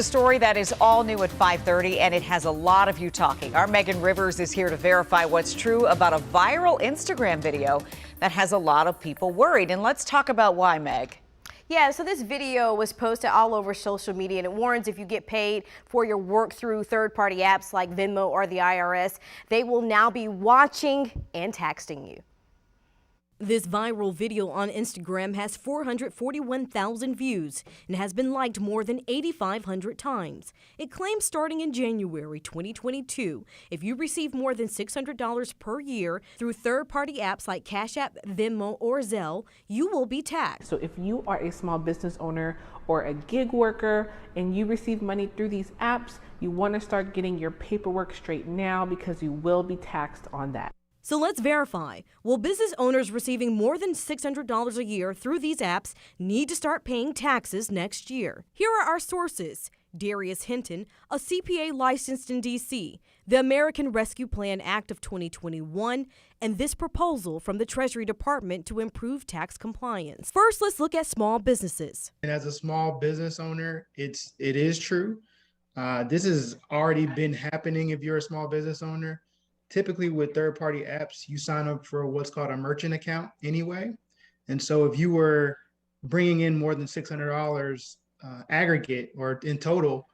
A story that is all new at 5:30, and it has a lot of you talking. Our Megan Rivers is here to verify what's true about a viral Instagram video that has a lot of people worried. And let's talk about why, Meg. Yeah, so this video was posted all over social media, and it warns if you get paid for your work through third-party apps like Venmo or the IRS, they will now be watching and taxing you. This viral video on Instagram has 441,000 views and has been liked more than 8,500 times. It claims starting in January 2022, if you receive more than $600 per year through third-party apps like Cashapp, Venmo, or Zelle, you will be taxed. So if you are a small business owner or a gig worker and you receive money through these apps, you want to start getting your paperwork straight now because you will be taxed on that. So let's verify. Will business owners receiving more than $600 a year through these apps need to start paying taxes next year? Here are our sources. Darius Hinton, a CPA licensed in D.C., the American Rescue Plan Act of 2021, and this proposal from the Treasury Department to improve tax compliance. First, let's look at small businesses. And as a small business owner, it is true. This has already been happening if you're a small business owner. Typically with third-party apps, you sign up for what's called a merchant account anyway. And so if you were bringing in more than $600 aggregate or in total,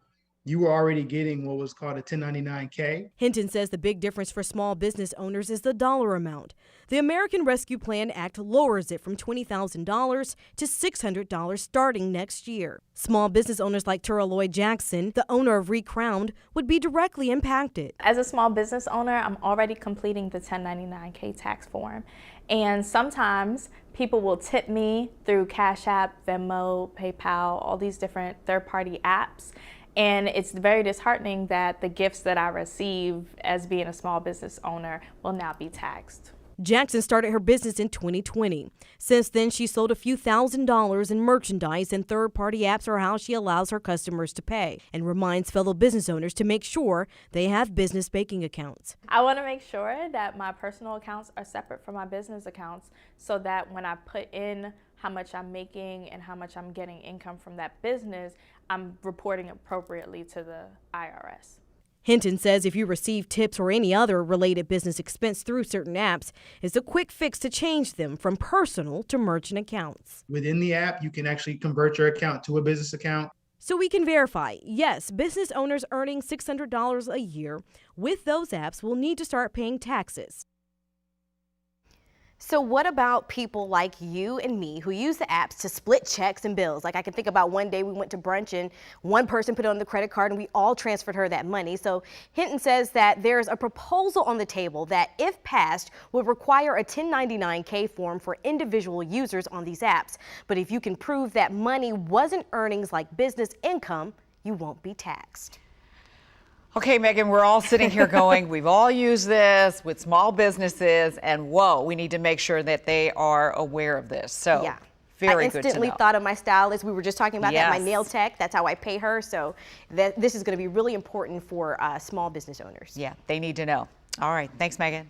you were already getting what was called a 1099-K. Hinton says the big difference for small business owners is the dollar amount. The American Rescue Plan Act lowers it from $20,000 to $600 starting next year. Small business owners like Tura Lloyd Jackson, the owner of Recrowned, would be directly impacted. As a small business owner, I'm already completing the 1099-K tax form. And sometimes people will tip me through Cash App, Venmo, PayPal, all these different third-party apps. And it's very disheartening that the gifts that I receive as being a small business owner will now be taxed. Jackson started her business in 2020. Since then, she sold a few $1,000s in merchandise, and third-party apps are how she allows her customers to pay and reminds fellow business owners to make sure they have business banking accounts. I want to make sure that my personal accounts are separate from my business accounts so that when I put in how much I'm making and how much I'm getting income from that business, I'm reporting appropriately to the IRS. Hinton says if you receive tips or any other related business expense through certain apps, it's a quick fix to change them from personal to merchant accounts. Within the app, you can actually convert your account to a business account. So we can verify, yes, business owners earning $600 a year with those apps will need to start paying taxes. So what about people like you and me who use the apps to split checks and bills? Like I can think about one day we went to brunch and one person put it on the credit card and we all transferred her that money. So Hinton says that there's a proposal on the table that, if passed, would require a 1099-K form for individual users on these apps. But if you can prove that money wasn't earnings like business income, you won't be taxed. Okay, Megan, we're all sitting here going, we've all used this with small businesses, and whoa, we need to make sure that they are aware of this. So, yeah. Very I good to know. instantly thought of my stylist. We were just talking about that, my Yes. nail tech. That's how I pay her. So this is going to be really important for small business owners. Yeah, they need to know. All right, thanks, Megan.